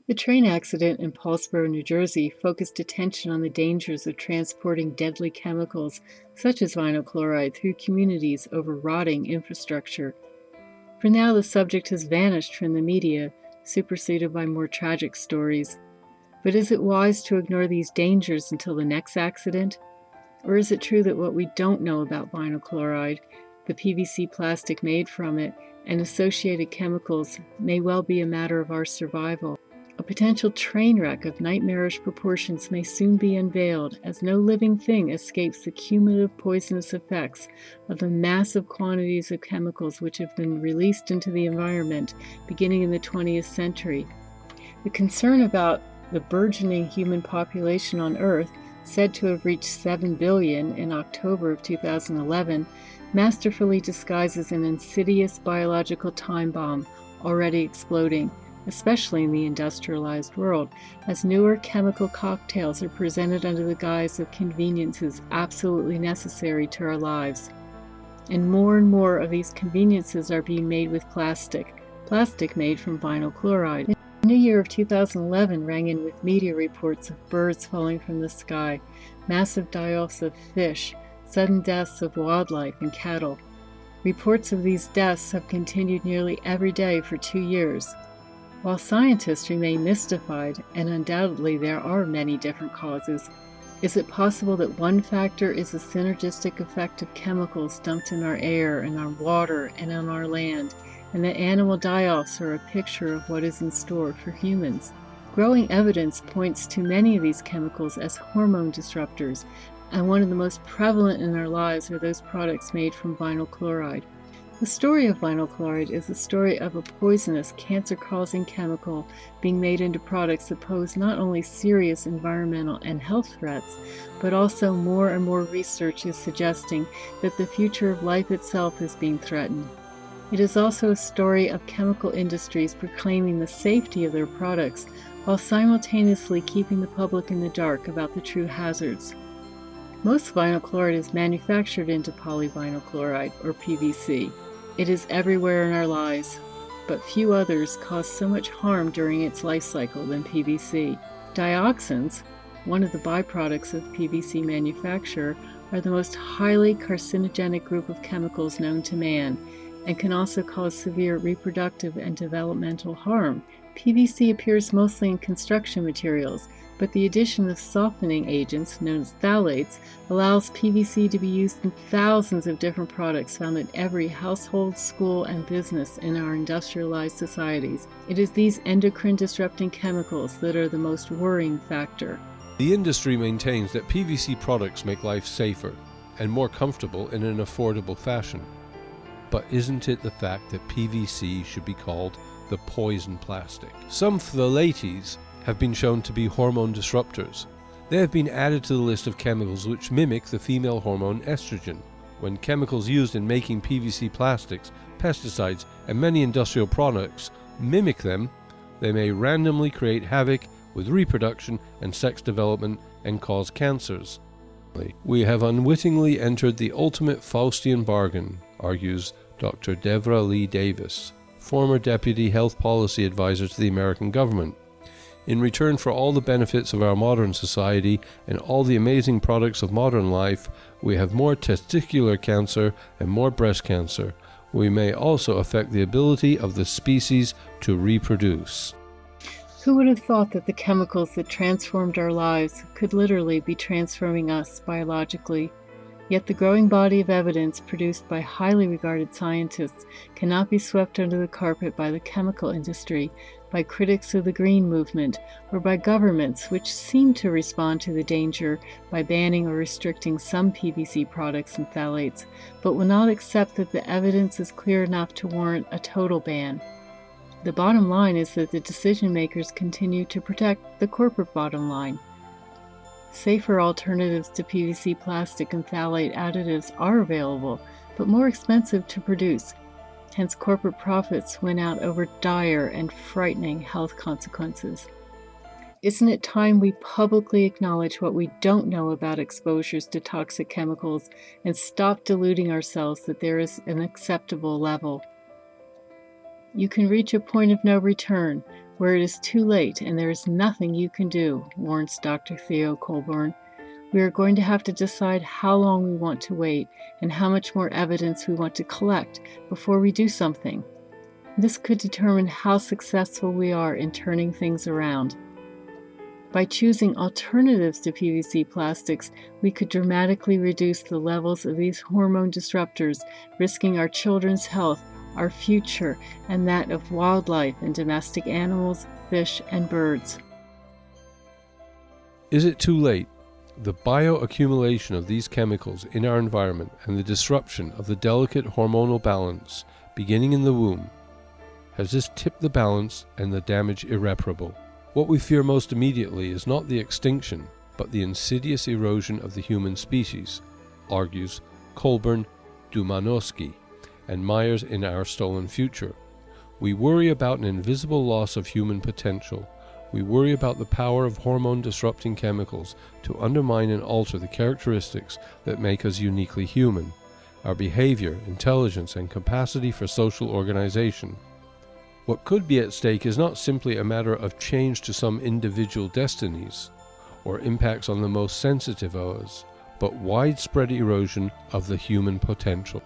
The train accident in Paulsboro, New Jersey, focused attention on the dangers of transporting deadly chemicals such as vinyl chloride through communities over rotting infrastructure. For now, the subject has vanished from the media, superseded by more tragic stories. But is it wise to ignore these dangers until the next accident? Or is it true that what we don't know about vinyl chloride, the PVC plastic made from it, and associated chemicals may well be a matter of our survival? A potential train wreck of nightmarish proportions may soon be unveiled, as no living thing escapes the cumulative poisonous effects of the massive quantities of chemicals which have been released into the environment beginning in the 20th century. The concern about the burgeoning human population on Earth, said to have reached 7 billion in October of 2011, masterfully disguises an insidious biological time bomb already exploding, especially in the industrialized world, as newer chemical cocktails are presented under the guise of conveniences absolutely necessary to our lives. And more of these conveniences are being made with plastic made from vinyl chloride. The new year of 2011 rang in with media reports of birds falling from the sky, massive die-offs of fish, sudden deaths of wildlife and cattle. Reports of these deaths have continued nearly every day for 2 years. While scientists remain mystified, and undoubtedly there are many different causes, is it possible that one factor is the synergistic effect of chemicals dumped in our air, in our water, and on our land, and that animal die-offs are a picture of what is in store for humans? Growing evidence points to many of these chemicals as hormone disruptors, and one of the most prevalent in our lives are those products made from vinyl chloride. The story of vinyl chloride is the story of a poisonous, cancer-causing chemical being made into products that pose not only serious environmental and health threats, but also more and more research is suggesting that the future of life itself is being threatened. It is also a story of chemical industries proclaiming the safety of their products while simultaneously keeping the public in the dark about the true hazards. Most vinyl chloride is manufactured into polyvinyl chloride, or PVC. It is everywhere in our lives, but few others cause so much harm during its life cycle than PVC. Dioxins, one of the byproducts of PVC manufacture, are the most highly carcinogenic group of chemicals known to man, and can also cause severe reproductive and developmental harm. PVC appears mostly in construction materials, but the addition of softening agents, known as phthalates, allows PVC to be used in thousands of different products found in every household, school, and business in our industrialized societies. It is these endocrine-disrupting chemicals that are the most worrying factor. The industry maintains that PVC products make life safer and more comfortable in an affordable fashion. But isn't it the fact that PVC should be called the poison plastic? Some phthalates have been shown to be hormone disruptors. They have been added to the list of chemicals which mimic the female hormone estrogen. When chemicals used in making PVC plastics, pesticides, and many industrial products mimic them, they may randomly create havoc with reproduction and sex development and cause cancers. We have unwittingly entered the ultimate Faustian bargain, argues Dr. Deborah Lee Davis, former Deputy Health Policy Advisor to the American government. In return for all the benefits of our modern society and all the amazing products of modern life, we have more testicular cancer and more breast cancer. We may also affect the ability of the species to reproduce. Who would have thought that the chemicals that transformed our lives could literally be transforming us biologically? Yet the growing body of evidence produced by highly regarded scientists cannot be swept under the carpet by the chemical industry, by critics of the green movement, or by governments which seem to respond to the danger by banning or restricting some PVC products and phthalates, but will not accept that the evidence is clear enough to warrant a total ban. The bottom line is that the decision makers continue to protect the corporate bottom line. Safer alternatives to PVC plastic and phthalate additives are available, but more expensive to produce. Hence, corporate profits win out over dire and frightening health consequences. Isn't it time we publicly acknowledge what we don't know about exposures to toxic chemicals and stop deluding ourselves that there is an acceptable level? You can reach a point of no return, where it is too late and there is nothing you can do, warns Dr. Theo Colburn. We are going to have to decide how long we want to wait and how much more evidence we want to collect before we do something. This could determine how successful we are in turning things around. By choosing alternatives to PVC plastics, we could dramatically reduce the levels of these hormone disruptors, risking our children's health, our future, and that of wildlife and domestic animals, fish, and birds. Is it too late? The bioaccumulation of these chemicals in our environment and the disruption of the delicate hormonal balance beginning in the womb, has this tipped the balance and the damage irreparable? What we fear most immediately is not the extinction, but the insidious erosion of the human species, argues Colburn, Dumanowski, and Myers in Our Stolen Future. We worry about an invisible loss of human potential. We worry about the power of hormone-disrupting chemicals to undermine and alter the characteristics that make us uniquely human, our behavior, intelligence, and capacity for social organization. What could be at stake is not simply a matter of change to some individual destinies or impacts on the most sensitive of us, but widespread erosion of the human potential.